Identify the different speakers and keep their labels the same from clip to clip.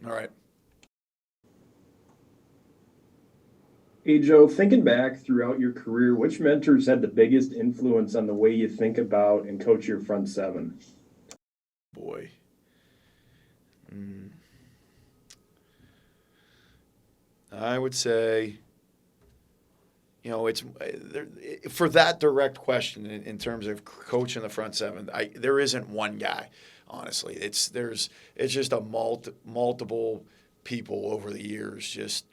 Speaker 1: All right.
Speaker 2: Hey Joe, thinking back throughout your career, which mentors had the biggest influence on the way you think about and coach your front seven?
Speaker 1: Boy. Mm. I would say, it's for that direct question in terms of coaching the front seven. There isn't one guy, honestly. It's just a multiple people over the years, just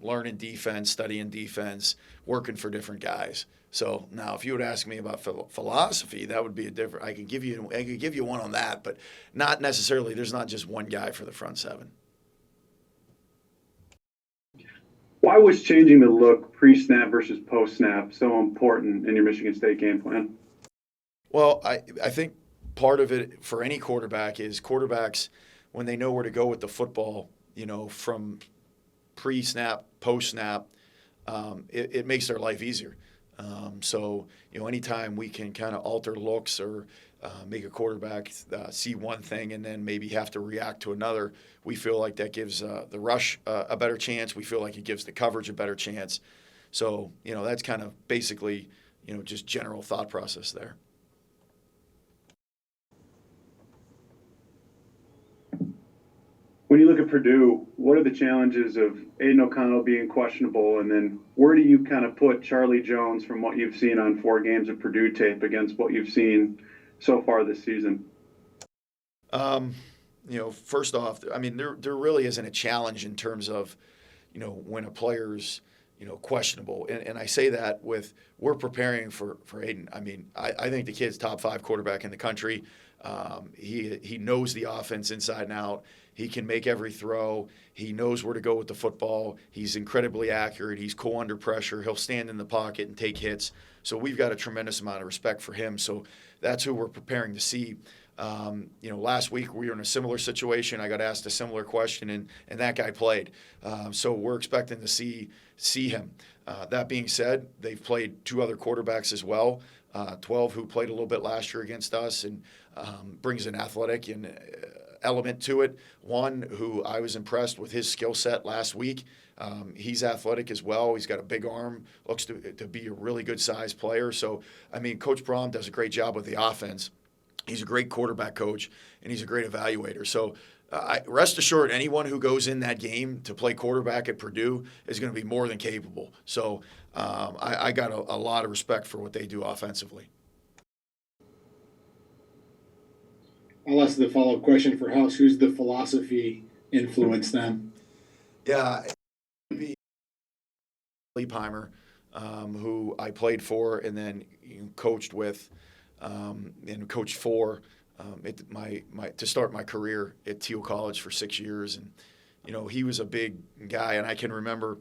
Speaker 1: learning defense, studying defense, working for different guys. So now, if you would ask me about philosophy, that would be a different. I could give you one on that, but not necessarily. There's not just one guy for the front seven.
Speaker 3: Why was changing the look pre-snap versus post-snap so important in your Michigan State game plan?
Speaker 1: Well, I think part of it for any quarterback is quarterbacks, when they know where to go with the football, from pre-snap, post-snap, it makes their life easier. So, anytime we can kind of alter looks or make a quarterback see one thing and then maybe have to react to another, we feel like that gives the rush a better chance. We feel like it gives the coverage a better chance. So, that's kind of basically, just general thought process there.
Speaker 3: When you look at Purdue, what are the challenges of Aiden O'Connell being questionable? And then where do you kind of put Charlie Jones from what you've seen on 4 games of Purdue tape against what you've seen so far this season?
Speaker 1: Um, First off, I mean, there really isn't a challenge in terms of, when a player's, questionable. And I say that we're preparing for Aiden. I mean, I think the kid's top 5 quarterback in the country. He knows the offense inside and out. He can make every throw. He knows where to go with the football. He's incredibly accurate. He's cool under pressure. He'll stand in the pocket and take hits. So we've got a tremendous amount of respect for him. So that's who we're preparing to see. Last week we were in a similar situation. I got asked a similar question, and that guy played. So we're expecting to see him. That being said, they've played 2 other quarterbacks as well. 12 who played a little bit last year against us and brings an athletic and element to it. One who I was impressed with his skill set last week. He's athletic as well. He's got a big arm, looks to be a really good sized player. So, I mean, Coach Braun does a great job with the offense. He's a great quarterback coach, and he's a great evaluator. So rest assured, anyone who goes in that game to play quarterback at Purdue is going to be more than capable. So I got a lot of respect for what they do offensively.
Speaker 4: I'll ask the follow-up question for House. Who's the philosophy influence then?
Speaker 1: Yeah, it'd be Leipheimer, who I played for and then coached with and coached for to start my career at Teal College for 6 years. And, he was a big guy. And I can remember,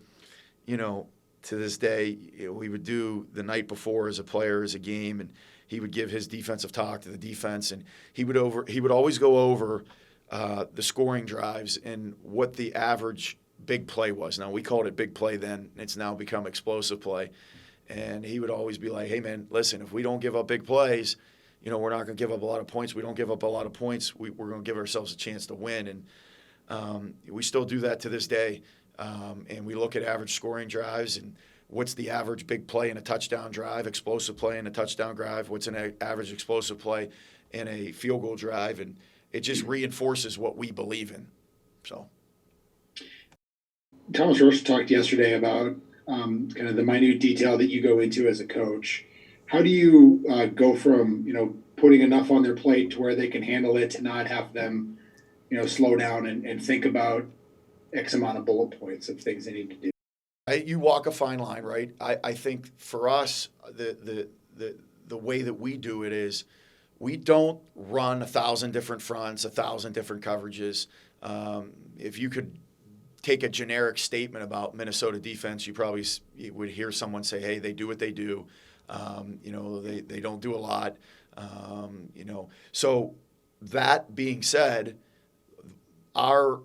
Speaker 1: to this day, we would do the night before as a player, as a game, and he would give his defensive talk to the defense, and he would always go over the scoring drives and what the average big play was. Now, we called it big play then. It's now become explosive play. And he would always be like, hey, man, listen, if we don't give up big plays, we're not going to give up a lot of points. We don't give up a lot of points, we're going to give ourselves a chance to win. And we still do that to this day. And we look at average scoring drives and what's the average big play in a touchdown drive, explosive play in a touchdown drive, what's an average explosive play in a field goal drive. And it just reinforces what we believe in. So
Speaker 4: Thomas Rossi talked yesterday about kind of the minute detail that you go into as a coach. How do you go from, putting enough on their plate to where they can handle it to not have them, slow down and think about X amount of bullet points of things they need to do?
Speaker 1: You walk a fine line, right? I think for us, the way that we do it is we don't run 1,000 different fronts, 1,000 different coverages. If you could take a generic statement about Minnesota defense, you probably would hear someone say, hey, they do what they do. They don't do a lot. So that being said, our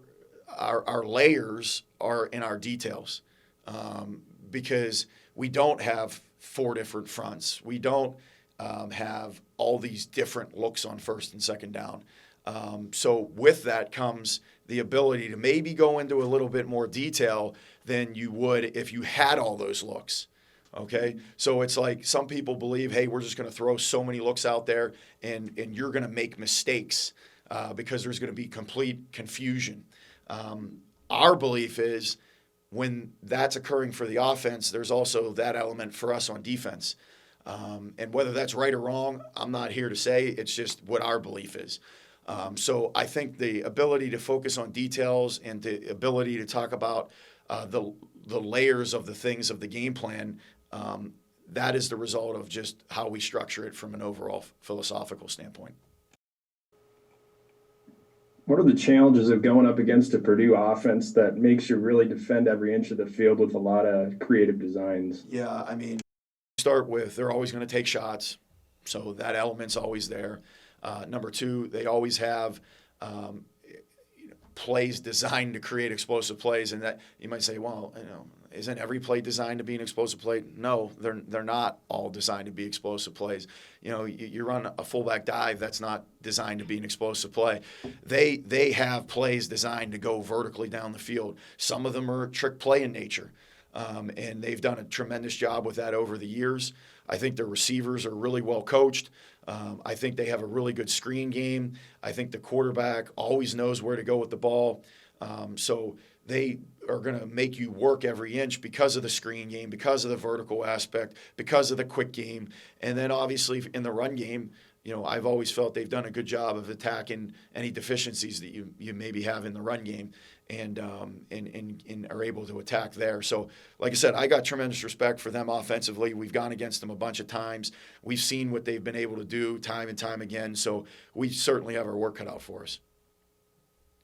Speaker 1: layers are in our details, because we don't have 4 different fronts. We don't have all these different looks on first and second down. So with that comes the ability to maybe go into a little bit more detail than you would if you had all those looks. Okay, so it's like some people believe, hey, we're just going to throw so many looks out there, and you're going to make mistakes because there's going to be complete confusion. Our belief is when that's occurring for the offense, there's also that element for us on defense. And whether that's right or wrong, I'm not here to say. It's just what our belief is. So I think the ability to focus on details and the ability to talk about the layers of the things of the game plan, that is the result of just how we structure it from an overall philosophical standpoint.
Speaker 2: What are the challenges of going up against a Purdue offense that makes you really defend every inch of the field with a lot of creative designs?
Speaker 1: Yeah, I mean, start with they're always going to take shots, so that element's always there. Number two, they always have plays designed to create explosive plays, and that you might say, well, isn't every play designed to be an explosive play? No, they're not all designed to be explosive plays. You run a fullback dive, that's not designed to be an explosive play. They have plays designed to go vertically down the field. Some of them are trick play in nature, and they've done a tremendous job with that over the years. I think their receivers are really well coached. I think they have a really good screen game. I think the quarterback always knows where to go with the ball. So they are going to make you work every inch because of the screen game, because of the vertical aspect, because of the quick game. And then obviously in the run game, I've always felt they've done a good job of attacking any deficiencies that you maybe have in the run game and are able to attack there. So, like I said, I got tremendous respect for them offensively. We've gone against them a bunch of times. We've seen what they've been able to do time and time again. So we certainly have our work cut out for us.